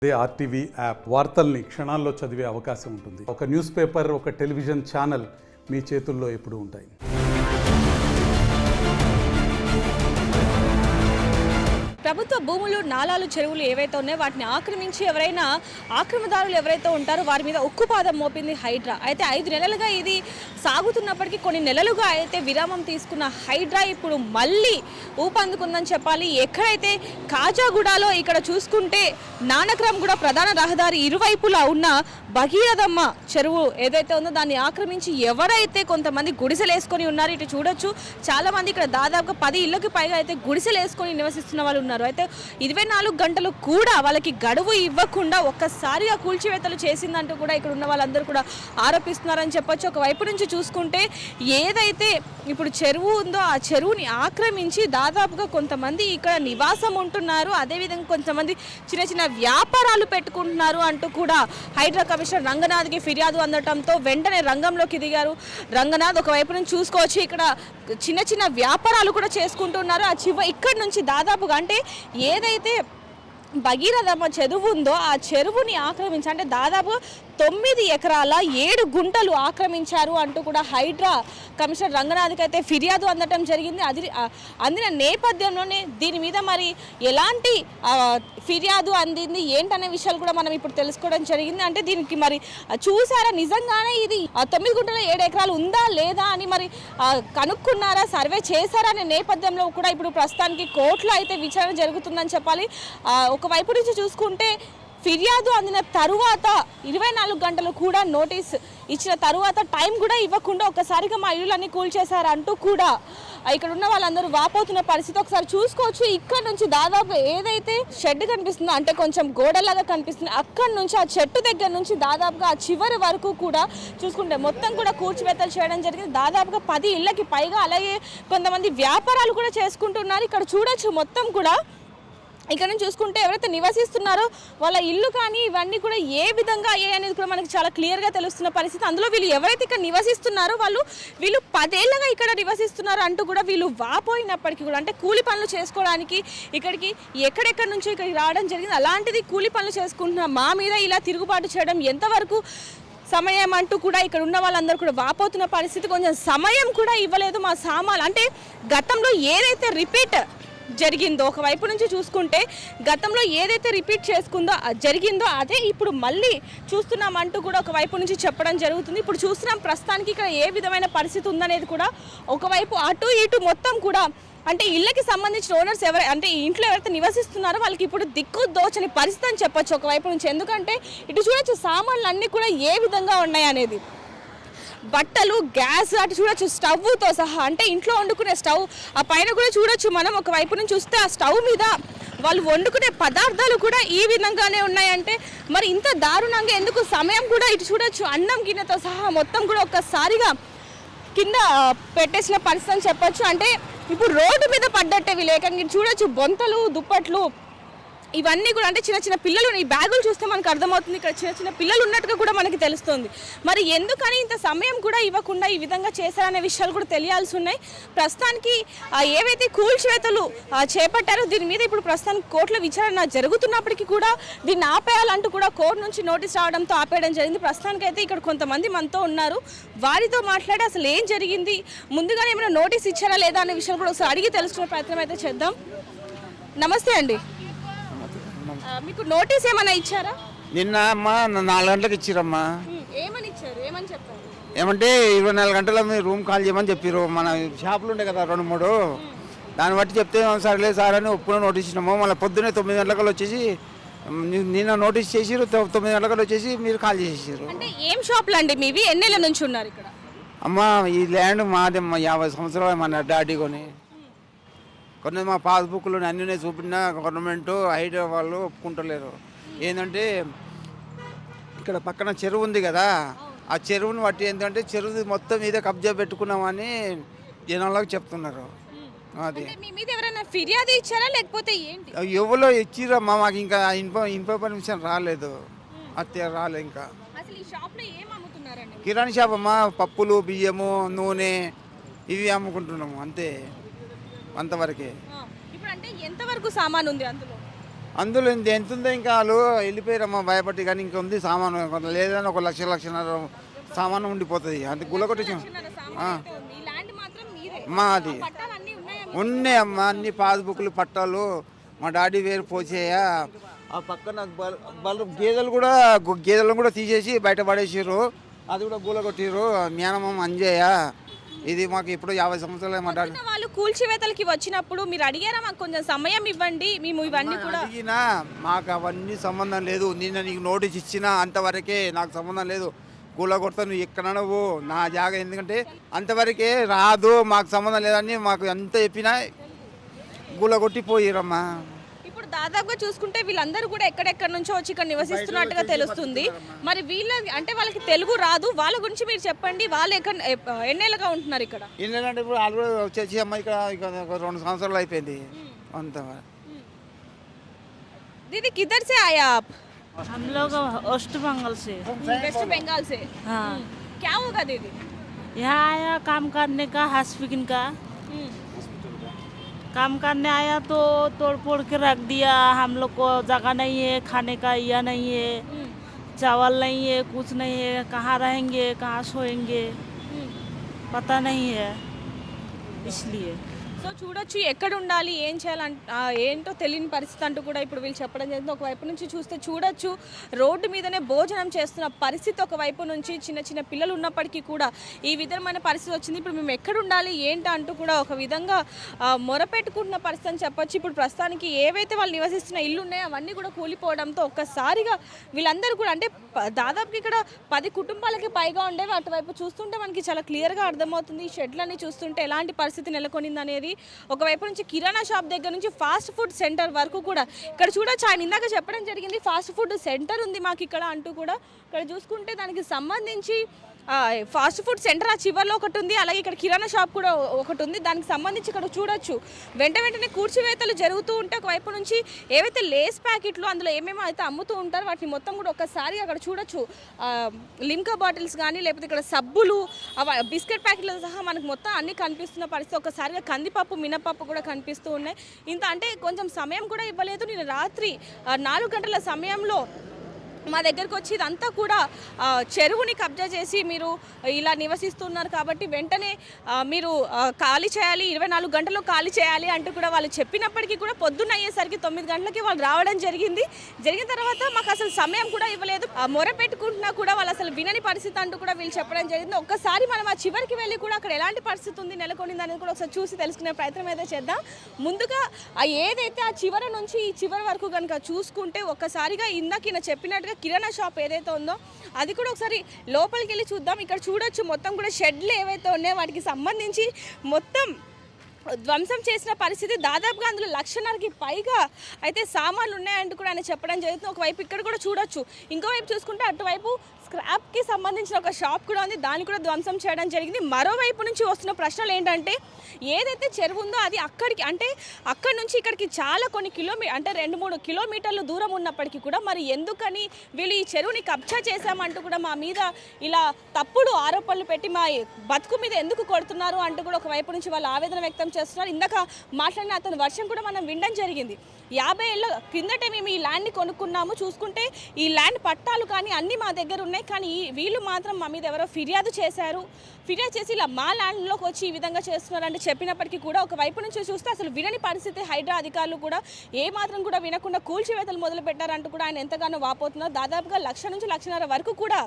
అదే RTV app వార్తల్ని క్షణాల్లో చదివే అవకాశం ఉంటుంది. ఒక న్యూస్ పేపర్, ఒక టెలివిజన్ ఛానల్ మీ చేతుల్లో ఎప్పుడూ ఉంటాయి. ప్రభుత్వ భూములు, నాలాలు, చెరువులు ఏవైతే ఉన్నాయో వాటిని ఆక్రమించి ఎవరైనా ఆక్రమణదారులు ఎవరైతే ఉంటారో వారి మీద ఉక్కుపాదం మోపింది హైడ్రా. అయితే 5 నెలలుగా ఇది సాగుతున్నప్పటికీ కొన్ని నెలలుగా అయితే విరామం తీసుకున్న హైడ్రా ఇప్పుడు మళ్ళీ ఊపందుకుందని చెప్పాలి. ఎక్కడైతే కాజాగూడలో ఇక్కడ చూసుకుంటే నానక్రామ్గూడ ప్రధాన రహదారి ఇరువైపులా ఉన్న భగీరథమ్మ చెరువు ఏదైతే ఉందో దాన్ని ఆక్రమించి ఎవరైతే కొంతమంది గుడిసెలు వేసుకొని ఉన్నారు. ఇటు చూడొచ్చు, చాలామంది ఇక్కడ దాదాపుగా 10 ఇళ్లకి పైగా అయితే గుడిసెలు వేసుకొని నివసిస్తున్న వాళ్ళు ఉన్నారు. అయితే 24 గంటలు కూడా వాళ్ళకి గడువు ఇవ్వకుండా ఒక్కసారిగా కూల్చివేతలు చేసిందంటూ కూడా ఇక్కడ ఉన్న వాళ్ళందరూ కూడా ఆరోపిస్తున్నారని చెప్పొచ్చు. ఒకవైపు నుంచి చూసుకుంటే ఏదైతే ఇప్పుడు చెరువు ఉందో ఆ చెరువుని ఆక్రమించి దాదాపుగా కొంతమంది ఇక్కడ నివాసం ఉంటున్నారు, అదేవిధంగా కొంతమంది చిన్న చిన్న వ్యాపారాలు పెట్టుకుంటున్నారు అంటూ కూడా హైడ్రా కమిషనర్ రంగనాథ్కి ఫిర్యాదు అందటంతో వెంటనే రంగంలోకి దిగారు రంగనాథ్. ఒకవైపు నుంచి చూసుకోవచ్చు, ఇక్కడ చిన్న చిన్న వ్యాపారాలు కూడా చేసుకుంటున్నారు. ఆ ఇక్కడ నుంచి దాదాపుగా అంటే ఏదైతే భగీరథమ్మ చెరువు ఉందో ఆ చెరువుని ఆక్రమించి అంటే దాదాపు 9 ఎకరాల 7 గుంటలు ఆక్రమించారు అంటూ కూడా హైడ్రా కమిషనర్ రంగనాథ్కి అయితే ఫిర్యాదు అందటం జరిగింది. అందిన నేపథ్యంలోనే దీని మీద మరి ఎలాంటి ఫిర్యాదు అందింది ఏంటనే విషయాలు కూడా మనం ఇప్పుడు తెలుసుకోవడం జరిగింది. అంటే దీనికి మరి చూసారా నిజంగానే ఇది 9 గుంటల 7 ఎకరాలు ఉందా లేదా అని మరి కనుక్కున్నారా, సర్వే చేశారా అనే నేపథ్యంలో కూడా ఇప్పుడు ప్రస్తుతానికి కోర్టులో అయితే విచారణ జరుగుతుందని చెప్పాలి. ఒకవైపు నుంచి చూసుకుంటే ఫిర్యాదు అందిన తరువాత 24 గంటలు కూడా నోటీస్ ఇచ్చిన తరువాత టైం కూడా ఇవ్వకుండా ఒక్కసారిగా మా ఇళ్ళన్నీ కూల్చేశారంటూ కూడా ఇక్కడ ఉన్న వాళ్ళందరూ వాపోతున్న పరిస్థితి ఒకసారి చూసుకోవచ్చు. ఇక్కడ నుంచి దాదాపు ఏదైతే షెడ్ కనిపిస్తుందో అంటే కొంచెం గోడలాగా కనిపిస్తుంది అక్కడి నుంచి ఆ చెట్టు దగ్గర నుంచి దాదాపుగా ఆ చివరి వరకు కూడా చూసుకుంటే మొత్తం కూడా కూల్చివేతలు చేయడం జరిగింది. దాదాపుగా 10 ఇళ్ళకి పైగా, అలాగే కొంతమంది వ్యాపారాలు కూడా చేసుకుంటున్నారు. ఇక్కడ చూడొచ్చు మొత్తం కూడా ఇక్కడ నుంచి చూసుకుంటే ఎవరైతే నివసిస్తున్నారో వాళ్ళ ఇల్లు కానీ ఇవన్నీ కూడా ఏ విధంగా అయ్యాయి అనేది కూడా మనకి చాలా క్లియర్గా తెలుస్తున్న పరిస్థితి. అందులో వీళ్ళు ఎవరైతే ఇక్కడ నివసిస్తున్నారో వీళ్ళు 10 ఏళ్ళగా ఇక్కడ నివసిస్తున్నారు అంటూ కూడా వీళ్ళు వాపోయినప్పటికీ కూడా అంటే కూలి పనులు చేసుకోవడానికి ఇక్కడికి ఎక్కడెక్కడి నుంచి ఇక్కడికి రావడం జరిగింది. అలాంటిది కూలి పనులు చేసుకుంటున్న మా మీద ఇలా తిరుగుబాటు చేయడం ఎంతవరకు సమయం అంటూ కూడా ఇక్కడ ఉన్న వాళ్ళందరూ కూడా వాపోతున్న పరిస్థితి. కొంచెం సమయం కూడా ఇవ్వలేదు మా సామాన్లు అంటే గతంలో ఏదైతే రిపీట్ జరిగిందో ఒకవైపు నుంచి చూసుకుంటే గతంలో ఏదైతే రిపీట్ జరిగిందో అదే ఇప్పుడు మళ్ళీ చూస్తున్నామంటూ కూడా ఒకవైపు నుంచి చెప్పడం జరుగుతుంది. ఇప్పుడు చూస్తున్నాం ప్రస్తుతానికి ఇక్కడ ఏ విధమైన పరిస్థితి ఉందనేది కూడా ఒకవైపు అటు ఇటు మొత్తం కూడా అంటే ఇళ్ళకి సంబంధించిన ఓనర్స్ అంటే ఇంట్లో ఎవరైతే నివసిస్తున్నారో వాళ్ళకి ఇప్పుడు దిక్కు దోచని పరిస్థితి అని చెప్పొచ్చు ఒకవైపు నుంచి. ఎందుకంటే ఇటు చూడొచ్చు సామాన్లు అన్నీ కూడా ఏ విధంగా ఉన్నాయి అనేది, బట్టలు, గ్యాస్, అటు చూడొచ్చు స్టవ్తో సహా అంటే ఇంట్లో వండుకునే స్టవ్ ఆ పైన కూడా చూడొచ్చు మనం. ఒకవైపు నుంచి చూస్తే ఆ స్టవ్ మీద వాళ్ళు వండుకునే పదార్థాలు కూడా ఈ విధంగానే ఉన్నాయంటే మరి ఇంత దారుణంగా ఎందుకు? సమయం కూడా ఇటు చూడొచ్చు అన్నం గిన్నెతో సహా మొత్తం కూడా ఒక్కసారిగా కింద పెట్టేసిన పరిస్థితి అని చెప్పొచ్చు. అంటే ఇప్పుడు రోడ్డు మీద పడ్డట్టే వీళ్ళు ఏకంగా చూడొచ్చు బొంతలు, దుప్పట్లు ఇవన్నీ కూడా అంటే చిన్న చిన్న పిల్లలు, ఈ బ్యాగులు చూస్తే మనకు అర్థమవుతుంది ఇక్కడ చిన్న చిన్న పిల్లలు ఉన్నట్టుగా కూడా మనకి తెలుస్తుంది. మరి ఎందుకని ఇంత సమయం కూడా ఇవ్వకుండా ఈ విధంగా చేశారనే విషయాలు కూడా తెలియాల్సి ఉన్నాయి. ప్రస్తుతానికి ఏవైతే కూల్చివేతలు చేపట్టారో దీని మీద ఇప్పుడు ప్రస్తుతానికి కోర్టులో విచారణ జరుగుతున్నప్పటికీ కూడా దీన్ని ఆపేయాలంటూ కూడా కోర్టు నుంచి నోటీస్ రావడంతో ఆపేయడం జరిగింది. ప్రస్తుతానికి అయితే ఇక్కడ కొంతమంది మనతో ఉన్నారు, వారితో మాట్లాడి అసలు ఏం జరిగింది, ముందుగానే ఏమైనా నోటీస్ ఇచ్చారా లేదా అనే విషయాలు కూడా ఒకసారి అడిగి తెలుసుకునే ప్రయత్నం అయితే చేద్దాం. నమస్తే అండి, మీకు నోటీస్ ఏమైనా ఇచ్చారా? నిన్న అమ్మా 4 గంటలకు ఇచ్చిరమ్మా. ఏమని ఇచ్చారు, ఏమని చెప్పారు? ఏమంటే 24 గంటల మీరు రూమ్ కాల్ చేయమని చెప్పారు. మన షాపులు ఉండే కదా 2-3, దాన్ని బట్టి చెప్తే సరేలే సార్ అని ఒప్పున నోటీస్ ఇచ్చినాము. మళ్ళీ పొద్దున్నే 9 గంటలకు వచ్చేసి నిన్న నోటీస్ చేసిరు, 9 గంటలకు వచ్చేసి మీరు కాల్ చేసేసారు. అంటే ఏం షాపులు అండి మీవి? ఎన్నేళ్ళ నుంచి ఉన్నారు ఇక్కడ? అమ్మా ఈ ల్యాండ్ మాదమ్మా 50 సంవత్సరాలు మన డాడీ కొన్ని మా పాస్బుక్లు అన్నీ చూపినా గవర్నమెంట్ హైడ్రా వాళ్ళు ఒప్పుకుంటలేరు. ఏంటంటే ఇక్కడ పక్కన చెరువు ఉంది కదా, ఆ చెరువుని బట్టి ఏంటంటే చెరువు మొత్తం మీద కబ్జా పెట్టుకున్నామని జనాలకు చెప్తున్నారు. అది ఎవరైనా ఫిర్యాదు ఇచ్చారా లేకపోతే ఏంటి? ఎవరో ఇచ్చిరమ్మా, మాకు ఇంకా ఇన్ఫో పర్మిషన్ రాలేదు, అత్తే రాలేదు. ఇంకా కిరాణా షాప్ అమ్మా, పప్పులు, బియ్యము, నూనె ఇవి అమ్ముకుంటున్నాము అంతే, అంతవరకే. ఇప్పుడు అంటే ఎంతవరకు సామాన్ ఉంది అందులో? అందులో ఎంత ఉందో ఇంకా వాళ్ళు వెళ్ళిపోయారమ్మా భయపడి, కానీ ఇంకా ఉంది సామాను, కొంత లేదని 1,00,00,000 సామాను ఉండిపోతుంది. అంతే గులగొట్టి మాది ఉన్నాయమ్మా అన్ని పాస్బుక్లు పట్టాలు. మా డాడీ వేరు పోసేయ, ఆ పక్కన గేదెలను కూడా తీసేసి బయట పడేసారు, అది కూడా గులగొట్టిరు. మేనమామ అంజయ్య, ఇది మాకు ఇప్పుడు 50 సంవత్సరాలు. మా డాడీ వాళ్ళు కూల్చివేతలకి వచ్చినప్పుడు మీరు అడిగారా మాకు కొంచెం సమయం ఇవ్వండి, మేము ఇవన్నీ కూడా అడిగినా మాకు అవన్నీ సంబంధం లేదు, నిన్న నీకు నోటీస్ ఇచ్చినా అంతవరకే, నాకు సంబంధం లేదు, కూలగొడతా నువ్వు ఎక్కడ పో నా జాగా, ఎందుకంటే అంతవరకే రాదు, మాకు సంబంధం లేదని మాకు ఎంత చెప్పినా కూలగొట్టిపోయిరమ్మా. ఇప్పుడు దాదాపుగా చూసుకుంటే వీళ్ళందరూ కూడా ఎక్కడెక్కడ నుంచో వచ్చి ఇక్కడ నివసిస్తున్నట్టుగా తెలుస్తుంది. మరి వీళ్ళ అంటే వాళ్ళకి తెలుగు రాదు, వాళ్ళ గురించి మీరు చెప్పండి. వాళ్ళు ఎన్నేళ్ళుగా ఉంటున్నారు ఇక్కడ? ఎన్నేళ్ళంటే ఇప్పుడు ఆల్రెడీ వచ్చేసి అమ్మ ఇక్కడ 2 సంవత్సరాలు అయిపోయింది అంత. दीदी किधर से आया आप? हम लोग वेस्ट बंगाल से। वेस्ट बंगाल से। हाँ। क्या होगा दीदी? यहाँ आया काम करने का, हॉस्पिटल का काम करने आया तो तोड़ फोड़ के रख दिया। हम लोग को जगह नहीं है, खाने का या नहीं है, चावल नहीं है, कुछ नहीं है, कहाँ रहेंगे, कहाँ सोएंगे पता नहीं है, इसलिए। సో చూడొచ్చు ఎక్కడ ఉండాలి, ఏం చేయాలంట ఏంటో తెలియని పరిస్థితి అంటూ కూడా ఇప్పుడు వీళ్ళు చెప్పడం జరిగింది. ఒకవైపు నుంచి చూస్తే చూడొచ్చు రోడ్డు మీదనే భోజనం చేస్తున్న పరిస్థితి, ఒకవైపు నుంచి చిన్న చిన్న పిల్లలు ఉన్నప్పటికీ కూడా ఈ విధమైన పరిస్థితి వచ్చింది. ఇప్పుడు మేము ఎక్కడ ఉండాలి ఏంటో అంటూ కూడా ఒక విధంగా మొరపెట్టుకుంటున్న పరిస్థితి అని చెప్పొచ్చు. ఇప్పుడు ప్రస్తుతానికి ఏవైతే వాళ్ళు నివసిస్తున్న ఇల్లు ఉన్నాయో అవన్నీ కూడా కూలిపోవడంతో ఒక్కసారిగా వీళ్ళందరూ కూడా అంటే దాదాపు ఇక్కడ 10 కుటుంబాలకి పైగా ఉండేవి. అటువైపు చూస్తుంటే మనకి చాలా క్లియర్గా అర్థమవుతుంది. ఈ షెడ్లన్నీ చూస్తుంటే ఎలాంటి పరిస్థితి నెలకొనింది అనేది. ఒకవైపు నుంచి కిరాణా షాప్ దగ్గర నుంచి ఫాస్ట్ ఫుడ్ సెంటర్ వరకు కూడా ఇక్కడ చూడొచ్చు. ఆయన ఇందాక చెప్పడం జరిగింది ఫాస్ట్ ఫుడ్ సెంటర్ ఉంది మాకు ఇక్కడ అంటూ కూడా. ఇక్కడ చూసుకుంటే దానికి సంబంధించి ఫాస్ట్ ఫుడ్ సెంటర్ ఆ చివరిలో ఒకటి ఉంది, అలాగే ఇక్కడ కిరాణా షాప్ కూడా ఒకటి ఉంది. దానికి సంబంధించి ఇక్కడ చూడొచ్చు వెంటనే కూర్చివేతలు జరుగుతూ ఉంటే ఒకవైపు నుంచి ఏవైతే లేస్ ప్యాకెట్లు అందులో ఏమేమో అయితే అమ్ముతూ ఉంటారో వాటిని మొత్తం కూడా ఒక్కసారి అక్కడ చూడొచ్చు. లిమ్కా బాటిల్స్ కానీ లేకపోతే ఇక్కడ సబ్బులు, బిస్కెట్ ప్యాకెట్లు సహా మనకు మొత్తం అన్నీ కనిపిస్తున్న పరిస్థితి. ఒక్కసారిగా కందిపప్పు, మినపప్పు కూడా కనిపిస్తూ ఉన్నాయి. ఇంత అంటే కొంచెం సమయం కూడా ఇవ్వలేదు. నేను రాత్రి 4 గంటల సమయంలో మా దగ్గరకు వచ్చి ఇదంతా కూడా చెరువుని కబ్జా చేసి మీరు ఇలా నివసిస్తున్నారు కాబట్టి వెంటనే మీరు ఖాళీ చేయాలి, 24 గంటల్లో ఖాళీ చేయాలి అంటూ కూడా వాళ్ళు చెప్పినప్పటికీ కూడా పొద్దున్న అయ్యేసరికి 9 గంటలకి వాళ్ళు రావడం జరిగింది. జరిగిన తర్వాత మాకు అసలు సమయం కూడా ఇవ్వలేదు. మొర పెట్టుకుంటున్నా కూడా వాళ్ళు అసలు వినని పరిస్థితి అంటూ కూడా వీళ్ళు చెప్పడం జరిగింది. ఒక్కసారి మనం ఆ చివరికి వెళ్ళి కూడా అక్కడ ఎలాంటి పరిస్థితి ఉంది నెలకొనింది అనేది కూడా ఒకసారి చూసి తెలుసుకునే ప్రయత్నం అయితే చేద్దాం. ముందుగా ఏదైతే ఆ చివరి నుంచి ఈ చివరి వరకు కనుక చూసుకుంటే ఒక్కసారిగా ఇందాక చెప్పినట్టుగా కిరాణా షాప్ ఏదైతే ఉందో అది కూడా ఒకసారి లోపలికి వెళ్ళి చూద్దాం. ఇక్కడ చూడొచ్చు మొత్తం కూడా షెడ్లు ఏవైతే ఉన్నాయో వాటికి సంబంధించి మొత్తం ధ్వంసం చేసిన పరిస్థితి. దాదాపుగా అందులో 1,00,000కి పైగా అయితే సామాన్లు ఉన్నాయంటూ కూడా ఆయన చెప్పడం జరుగుతుంది. ఒకవైపు ఇక్కడ కూడా చూడొచ్చు, ఇంకోవైపు చూసుకుంటే అటువైపు స్క్రాప్కి సంబంధించిన ఒక షాప్ కూడా ఉంది, దాన్ని కూడా ధ్వంసం చేయడం జరిగింది. మరోవైపు నుంచి వస్తున్న ప్రశ్నలు ఏంటంటే ఏదైతే చెరువు ఉందో అది అక్కడికి అంటే అక్కడి నుంచి ఇక్కడికి చాలా కొన్ని అంటే 2-3 కిలోమీటర్లు దూరం ఉన్నప్పటికీ కూడా మరి ఎందుకని వీళ్ళు ఈ చెరువుని కబ్జా చేశామంటూ కూడా మా మీద ఇలా తప్పుడు ఆరోపణలు పెట్టి మా బతుకు మీద ఎందుకు కొడుతున్నారు అంటూ కూడా ఒకవైపు నుంచి వాళ్ళు ఆవేదన వ్యక్తం చేస్తున్నారు. ఇందాక మాట్లాడిన అతని వర్షం కూడా మనం వినడం జరిగింది. 50 ఏళ్ళ క్రిందటే మేము ఈ ల్యాండ్ని కొనుక్కున్నాము, చూసుకుంటే ఈ ల్యాండ్ పట్టాలు కానీ అన్నీ మా దగ్గర ఉన్నాయి, కానీ వీళ్ళు మాత్రం మా మీద ఎవరో ఫిర్యాదు చేశారు, ఫిర్యాదు చేసి ఇలా మా ల్యాండ్లోకి వచ్చి ఈ విధంగా చేస్తున్నారంటే చెప్పినప్పటికీ కూడా ఒకవైపు నుంచి చూస్తే అసలు వినని పరిస్థితి. హైడ్రా అధికారులు కూడా ఏ మాత్రం కూడా వినకుండా కూల్చివేతలు మొదలు పెట్టారంటూ కూడా ఆయన ఎంతగానో వాపోతున్నారు. దాదాపుగా 1,00,000 నుంచి 1,50,000 వరకు కూడా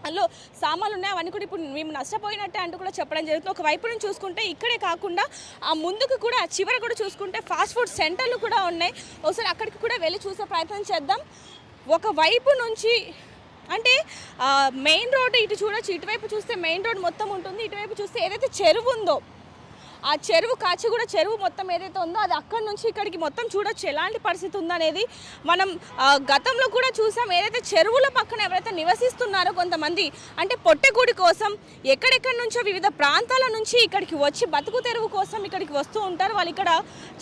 అందులో సామాన్లు ఉన్నాయి, అవన్నీ కూడా ఇప్పుడు మేము నష్టపోయినట్టే అంటూ కూడా చెప్పడం జరుగుతుంది. ఒకవైపు నుంచి చూసుకుంటే ఇక్కడే కాకుండా ఆ ముందుకు కూడా చివరి కూడా చూసుకుంటే ఫాస్ట్ ఫుడ్ సెంటర్లు కూడా ఉన్నాయి. ఒకసారి అక్కడికి కూడా వెళ్ళి చూసే ప్రయత్నం చేద్దాం. ఒకవైపు నుంచి అంటే మెయిన్ రోడ్డు ఇటు చూడొచ్చు, ఇటువైపు చూస్తే మెయిన్ రోడ్ మొత్తం ఉంటుంది, ఇటువైపు చూస్తే ఏదైతే చెరువు ఉందో ఆ చెరువు కాచిగూడ చెరువు మొత్తం ఏదైతే ఉందో అది అక్కడి నుంచి ఇక్కడికి మొత్తం చూడొచ్చు ఎలాంటి పరిస్థితి ఉందనేది. మనం గతంలో కూడా చూసాం, ఏదైతే చెరువుల పక్కన ఎవరైతే నివసిస్తున్నారో కొంతమంది అంటే పొట్టెగూడి కోసం ఎక్కడెక్కడి నుంచో వివిధ ప్రాంతాల నుంచి ఇక్కడికి వచ్చి బతుకు తెరువు కోసం ఇక్కడికి వస్తూ ఉంటారు. వాళ్ళు ఇక్కడ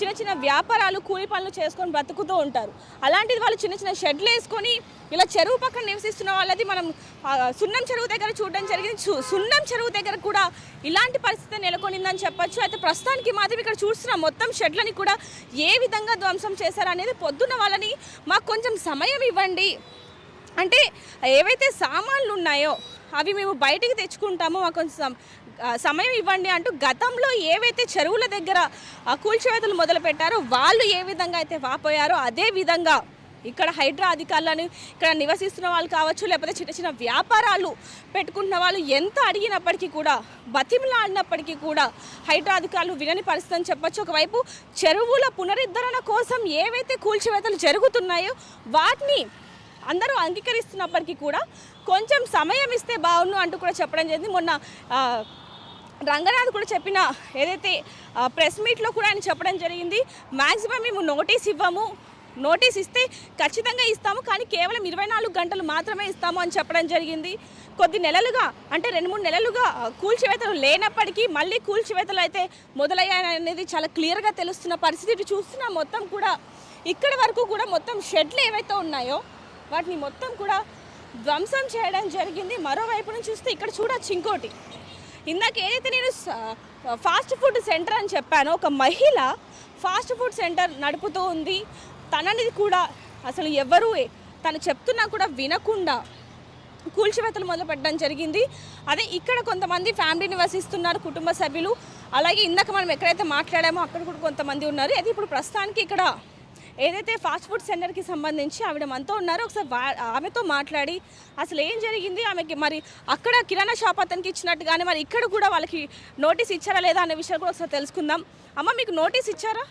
చిన్న చిన్న వ్యాపారాలు, కూలి పనులు చేసుకొని బతుకుతూ ఉంటారు. అలాంటిది వాళ్ళు చిన్న చిన్న షెడ్లు వేసుకొని ఇలా చెరువు పక్కన నివసిస్తున్న వాళ్ళది మనం సున్నం చెరువు దగ్గర చూడడం జరిగింది. సున్నం చెరువు దగ్గర కూడా ఇలాంటి పరిస్థితి నెలకొనిందని చెప్పొచ్చు. అయితే ప్రస్తుతానికి మాత్రం ఇక్కడ చూస్తున్న మొత్తం షెడ్లని కూడా ఏ విధంగా ధ్వంసం చేశారనేది పొద్దున్న వాళ్ళని మాకు కొంచెం సమయం ఇవ్వండి, అంటే ఏవైతే సామాన్లు ఉన్నాయో అవి మేము బయటికి తెచ్చుకుంటామో మాకు కొంచెం సమయం ఇవ్వండి అంటూ గతంలో ఏవైతే చెరువుల దగ్గర కూల్చివేతలు మొదలుపెట్టారో వాళ్ళు ఏ విధంగా అయితే వాపోయారో అదే విధంగా ఇక్కడ హైడ్రా అధికారులను ఇక్కడ నివసిస్తున్న వాళ్ళు కావచ్చు, లేకపోతే చిన్న చిన్న వ్యాపారాలు పెట్టుకుంటున్న వాళ్ళు ఎంత అడిగినప్పటికీ కూడా, బతిమలాడినప్పటికీ కూడా హైడ్రా అధికారులు వినని పరిస్థితి అని చెప్పొచ్చు. ఒకవైపు చెరువుల పునరుద్ధరణ కోసం ఏవైతే కూల్చివేతలు జరుగుతున్నాయో వాటిని అందరూ అంగీకరిస్తున్నప్పటికీ కూడా కొంచెం సమయం ఇస్తే బాగుండు అంటూ కూడా చెప్పడం జరిగింది. మొన్న రంగనాథ్ కూడా చెప్పిన ఏదైతే ప్రెస్ మీట్లో కూడా ఆయన చెప్పడం జరిగింది, మ్యాక్సిమం మేము నోటీస్ ఇవ్వము, నోటీస్ ఇస్తే ఖచ్చితంగా ఇస్తాము, కానీ కేవలం 24 గంటలు మాత్రమే ఇస్తాము అని చెప్పడం జరిగింది. కొద్ది నెలలుగా అంటే 2-3 నెలలుగా కూల్చివేతలు లేనప్పటికీ మళ్ళీ కూల్చివేతలు అయితే మొదలయ్యాయనేది చాలా క్లియర్గా తెలుస్తున్న పరిస్థితి చూస్తున్నా. మొత్తం కూడా ఇక్కడి వరకు కూడా మొత్తం షెడ్లు ఏవైతే ఉన్నాయో వాటిని మొత్తం కూడా ధ్వంసం చేయడం జరిగింది. మరోవైపు నుంచి చూస్తే ఇక్కడ చూడొచ్చు ఇంకోటి, ఇందాక ఏదైతే నేను ఫాస్ట్ ఫుడ్ సెంటర్ అని చెప్పానో, ఒక మహిళ ఫాస్ట్ ఫుడ్ సెంటర్ నడుపుతూ ఉంది. తనని కూడా అసలు ఎవరు తను చెప్తున్నా కూడా వినకుండా కూల్చివేతలు మొదలు పెట్టడం జరిగింది. అదే ఇక్కడ కొంతమంది ఫ్యామిలీ నివసిస్తున్నారు, కుటుంబ సభ్యులు, అలాగే ఇందాక మనం ఎక్కడైతే మాట్లాడామో అక్కడ కూడా కొంతమంది ఉన్నారు. అయితే ఇప్పుడు ప్రస్తుతానికి ఇక్కడ ఏదైతే ఫాస్ట్ ఫుడ్ సెంటర్కి సంబంధించి ఆవిడ మనతో ఉన్నారో ఒకసారి ఆమెతో మాట్లాడి అసలు ఏం జరిగింది, ఆమెకి మరి అక్కడ కిరాణా షాప్ అతనికి ఇచ్చినట్టుగానే మరి ఇక్కడ కూడా వాళ్ళకి నోటీస్ ఇచ్చారా లేదా అనే విషయాలు కూడా ఒకసారి తెలుసుకుందాం. అమ్మ, మీకు నోటీస్ ఇచ్చారా?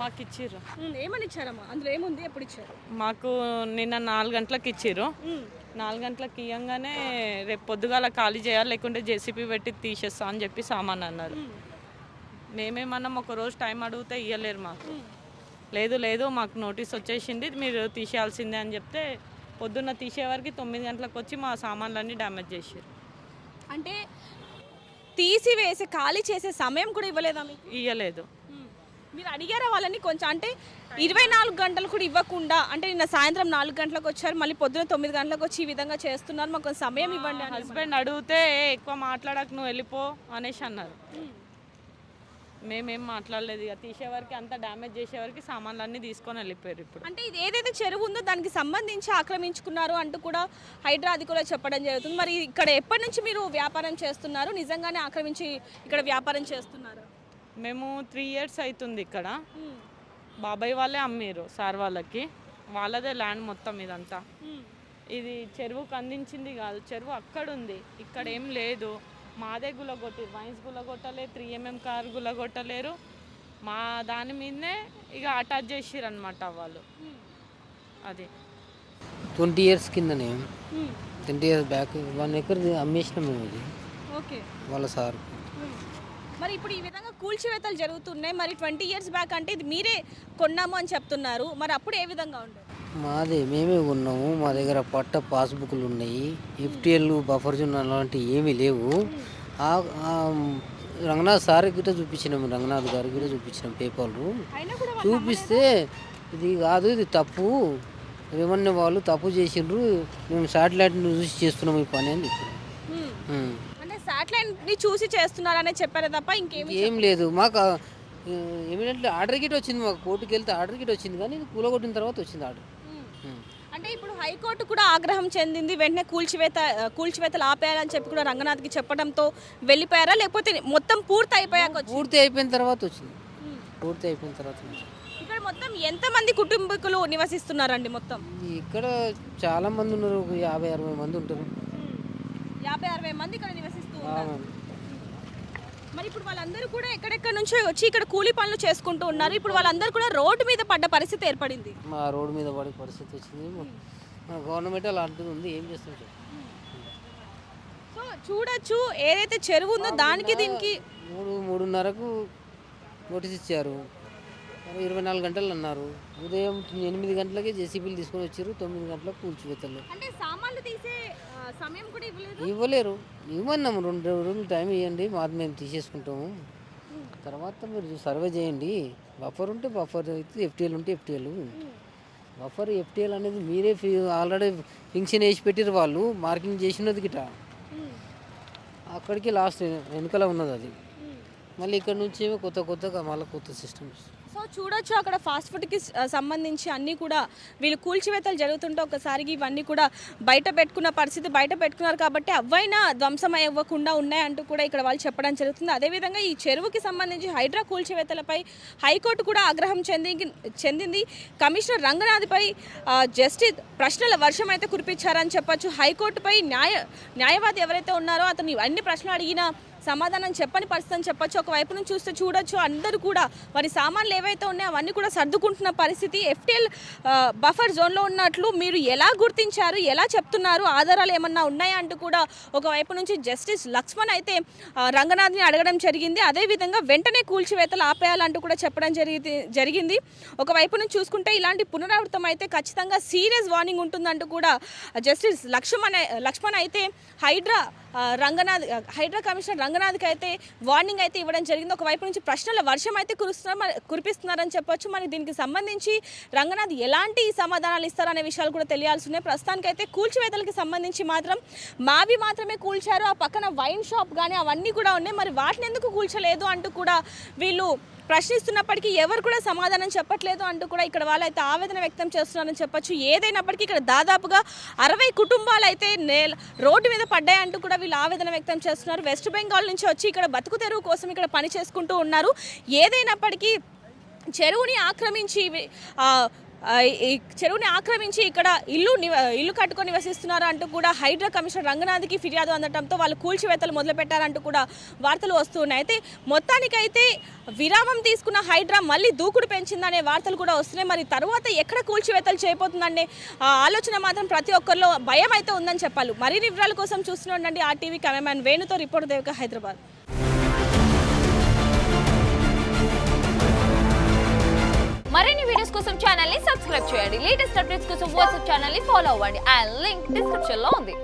మాకు ఇచ్చిర్రు. ఏమని ఇచ్చారమ్మా? అందులో ఏముంది, ఎప్పుడు ఇచ్చారు? మాకు నిన్న 4 గంటలకు ఇచ్చిర్రు. 4 గంటలకు ఇవ్వగానే రేపు పొద్దుగాల ఖాళీ చేయాలి, లేకుంటే జేసీపీ పెట్టి తీసేస్తా అని చెప్పి సామాన్ అన్నారు. మేమేమన్నాం, ఒక రోజు టైం అడిగితే ఇవ్వలేరు మాకు. లేదు లేదు మాకు నోటీస్ వచ్చేసింది, మీరు తీసేయాల్సిందే అని చెప్తే పొద్దున్న తీసేవారికి 9 గంటలకు వచ్చి మా సామాన్లన్నీ డ్యామేజ్ చేసారు. అంటే తీసివేసి ఖాళీ చేసే సమయం కూడా ఇవ్వలేదా మీకు? ఇవ్వలేదు. మీరు అడిగారా వాళ్ళని కొంచెం, అంటే 24 గంటలు కూడా ఇవ్వకుండా, అంటే నిన్న సాయంత్రం 4 గంటలకు వచ్చారు, మళ్ళీ పొద్దున 9 గంటలకు వచ్చి ఈ విధంగా చేస్తున్నారు, మాకు కొంచెం సమయం ఇవ్వండి అని హస్బెండ్ అడిగితే ఎక్కువ మాట్లాడక నువ్వు వెళ్ళిపో అనేసి అన్నారు. మేమేం మాట్లాడలేదు, ఇక తీసేవారికి అంతా డ్యామేజ్ చేసేవారికి సామాన్లన్నీ తీసుకొని వెళ్ళిపోయారు. ఇప్పుడు అంటే ఇది ఏదైతే చెరువు ఉందో దానికి సంబంధించి ఆక్రమించుకున్నారు అంటూ కూడా హైడ్రా అధికారులు చెప్పడం జరుగుతుంది. మరి ఇక్కడ ఎప్పటి నుంచి మీరు వ్యాపారం చేస్తున్నారు? నిజంగానే ఆక్రమించి ఇక్కడ వ్యాపారం చేస్తున్నారు? మేము 3 ఇయర్స్ అవుతుంది ఇక్కడ. బాబాయ్ వాళ్ళే అమ్మారు సార్ వాళ్ళకి, వాళ్ళదే ల్యాండ్ మొత్తం ఇదంతా. ఇది చెరువుకు అందించింది కాదు, చెరువు అక్కడ ఉంది, ఇక్కడ ఏం లేదు. మాదే గులగొట్టి వైన్స్ గులగొట్టలే, 3mm కార్ గులగొట్టలేరు, మా దాని మీదనే ఇక అటాచ్ చేసిరు అనమాట వాళ్ళు. అది 20 ఇయర్స్ కిందనే, 20 ఇయర్స్ బ్యాక్ 1 ఎకర్ అమ్మేసినాం మేము. ఇది ఓకే వాళ్ళ సార్. మరి ఇప్పుడు ఈ విధంగా కూల్చివేతలు జరుగుతున్నాయి, మరి 20 ఇయర్స్ బ్యాక్ అంటే ఇది మీరే కొన్నాము అని చెప్తున్నారు, మరి అప్పుడు ఏ విధంగా ఉండేది? మాదే, మేమే కొన్నాము. మా దగ్గర పట్ట పాస్బుక్లు ఉన్నాయి, ఎఫ్టీఎల్ బఫర్ జోన్ అలాంటివి ఏమీ లేవు. రంగనాథ్ సార్ గిట్ట చూపించినాము, రంగనాథ్ గారికి గిట్ట చూపించినాం పేపర్లు. చూపిస్తే ఇది కాదు, ఇది తప్పు, ఏమన్నా వాళ్ళు తప్పు చేసిండ్రు, మేము శాటిలైట్ని చూసి చేస్తున్నాము ఈ పని అని చెప్పి. అంటే శాటిలైట్ని చూసి చేస్తున్నారనే చెప్పారు తప్ప ఏం లేదు. మాకు ఏమిటంటే ఆర్డర్ గిట్ వచ్చింది, మాకు కోర్టుకి వెళ్తే ఆర్డర్ గిట్ వచ్చింది, కానీ ఇది కూలగొట్టిన తర్వాత వచ్చింది ఆర్డర్. అంటే ఇప్పుడు హైకోర్టు కూడా ఆగ్రహం చెందింది, వెంటనే కూల్చివేతలు ఆపేయాలని చెప్పి కూడా రంగనాథ్కి చెప్పడంతో వెళ్ళిపోయారా, లేకపోతే మొత్తం పూర్తి అయిపోయాక? పూర్తి అయిపోయిన తర్వాత వచ్చింది. పూర్తి అయిపోయిన తర్వాత ఇక్కడ మొత్తం ఎంతమంది కుటుంబీకులు నివసిస్తున్నారండి? మొత్తం ఇక్కడ చాలా మంది ఉన్నారు, 50-60 మంది ఉంటారు. 50-60 మంది ఇక్కడ నివసిస్తున్నారు. మరి ఇప్పుడు వాళ్ళందరూ కూడా ఎక్కడెక్కడ నుంచో వచ్చి ఇక్కడ కూలీ పనులు చేసుకుంటూ ఉన్నారు. ఇప్పుడు వాళ్ళందరూ కూడా రోడ్డు మీద పడ్డ పరిస్థితి ఏర్పడింది. మా రోడ్డు మీద పడే పరిస్థితి వచ్చింది. మన గవర్నమెంట్ అలాంటిది ఉంది, ఏం చేస్తుంది? సో చూడొచ్చు, ఏదైతే చెరువు ఉందో దానికి దీనికి 3:30కు నోటీస్ ఇచ్చారు, 24 గంటలు అన్నారు. ఉదయం 8 గంటలకే జేసీబీలు తీసుకొని వచ్చారు, 9 గంటలకు కూల్చివేతలు. అంటే సామాన్లు తీసే సమయం కూడా ఇవ్వలేరు. ఇవ్వన్నాము, 2 రోజులు టైం ఇవ్వండి, మాది మేము తీసేసుకుంటాము, తర్వాత మీరు సర్వే చేయండి, బఫర్ ఉంటే బఫర్ అయితే, ఎఫ్టీఎల్ ఉంటే ఎఫ్టీఎల్, బఫర్ ఎఫ్టీఎల్ అనేది మీరే ఆల్రెడీ ఫింక్షన్ వేసి పెట్టిరు వాళ్ళు మార్కింగ్ చేసినది గిట అక్కడికి లాస్ట్ వెనుకల ఉన్నది అది. మళ్ళీ ఇక్కడ నుంచి ఏమో కొత్తగా మళ్ళీ కొత్త సిస్టమ్స్. సో చూడొచ్చు అక్కడ ఫాస్ట్ ఫుడ్కి సంబంధించి అన్నీ కూడా వీళ్ళు కూల్చివేతలు జరుగుతుంటే ఒకసారికి ఇవన్నీ కూడా బయట పెట్టుకున్న పరిస్థితి, బయట పెట్టుకున్నారు కాబట్టి అవైనా ధ్వంసం అవ్వకుండా ఉన్నాయంటూ కూడా ఇక్కడ వాళ్ళు చెప్పడం జరుగుతుంది. అదేవిధంగా ఈ చెరువుకి సంబంధించి హైడ్రా కూల్చివేతలపై హైకోర్టు కూడా ఆగ్రహం చెందింది. కమిషనర్ రంగనాథ్పై జస్టిస్ ప్రశ్నల వర్షం అయితే కురిపించారని చెప్పొచ్చు. హైకోర్టుపై న్యాయవాది ఎవరైతే ఉన్నారో అతను అన్ని ప్రశ్నలు అడిగినా సమాధానం చెప్పని పరిస్థితి అని చెప్పొచ్చు. ఒకవైపు నుంచి చూడొచ్చు అందరూ కూడా వారి సామాన్లు ఏవైతే ఉన్నాయో అవన్నీ కూడా సర్దుకుంటున్న పరిస్థితి. ఎఫ్టీఎల్ బఫర్ జోన్లో ఉన్నట్లు మీరు ఎలా గుర్తించారు, ఎలా చెప్తున్నారు, ఆధారాలు ఏమన్నా ఉన్నాయా అంటూ కూడా ఒకవైపు నుంచి జస్టిస్ లక్ష్మణ్ అయితే రంగనాథ్ని అడగడం జరిగింది. అదేవిధంగా వెంటనే కూల్చివేతలు ఆపేయాలంటూ కూడా చెప్పడం జరిగింది. ఒకవైపు నుంచి చూసుకుంటే ఇలాంటి పునరావృతం అయితే ఖచ్చితంగా సీరియస్ వార్నింగ్ ఉంటుందంటూ కూడా జస్టిస్ లక్ష్మణ్ అయితే హైడ్రా కమిషనర్ రంగనాథ్కి అయితే వార్నింగ్ అయితే ఇవ్వడం జరిగింది. ఒకవైపు నుంచి ప్రశ్నల వర్షం అయితే కురిపిస్తున్నారని చెప్పొచ్చు. మరి దీనికి సంబంధించి రంగనాథ్ ఎలాంటి సమాధానాలు ఇస్తారనే విషయాలు కూడా తెలియాల్సి ఉన్నాయి. ప్రస్తుతానికైతే కూల్చివేతలకి సంబంధించి మావి మాత్రమే కూల్చారు, ఆ పక్కన వైన్ షాప్ కానీ అవన్నీ కూడా ఉన్నాయి, మరి వాటిని ఎందుకు కూల్చలేదు అంటూ కూడా వీళ్ళు ప్రశ్నిస్తున్నప్పటికీ ఎవరు కూడా సమాధానం చెప్పట్లేదు అంటూ కూడా ఇక్కడ వాళ్ళైతే ఆవేదన వ్యక్తం చేస్తున్నారని చెప్పొచ్చు. ఏదైనప్పటికీ ఇక్కడ దాదాపుగా 60 కుటుంబాలు అయితే రోడ్డు మీద పడ్డాయంటూ కూడా వీళ్ళు ఆవేదన వ్యక్తం చేస్తున్నారు. వెస్ట్ బెంగాల్ నుంచి వచ్చి ఇక్కడ బతుకు తెరువు కోసం ఇక్కడ పని చేసుకుంటూ ఉన్నారు. ఏదైనప్పటికీ చెరువుని ఆక్రమించి ఇక్కడ ఇల్లు కట్టుకొని నివసిస్తున్నారు అంటూ కూడా హైడ్రా కమిషనర్ రంగనాథ్కి ఫిర్యాదు అందడంతో వాళ్ళు కూల్చివేతలు మొదలుపెట్టారంటూ కూడా వార్తలు వస్తున్నాయి. అయితే మొత్తానికైతే విరామం తీసుకున్న హైడ్రా మళ్ళీ దూకుడు పెంచిందనే వార్తలు కూడా వస్తున్నాయి. మరి తర్వాత ఎక్కడ కూల్చివేతలు చేయబోతుందనే ఆలోచన మాత్రం ప్రతి ఒక్కరిలో భయం అయితే ఉందని చెప్పాలి. మరిన్ని వివరాల కోసం చూస్తూనే ఉండండి RTV. కెమెరామ్యాన్ వేణుతో రిపోర్టర్ దేవిక, హైదరాబాద్. మరిన్ని వీడియోస్ కోసం ఛానల్ ని సబ్స్క్రైబ్ చేయండి. లేటెస్ట్ అప్డేట్స్ కోసం వాట్సాప్ ఛానల్ ని ఫాలో అవ్వండి. ఆ లింక్ డిస్క్రిప్షన్ లో ఉంది.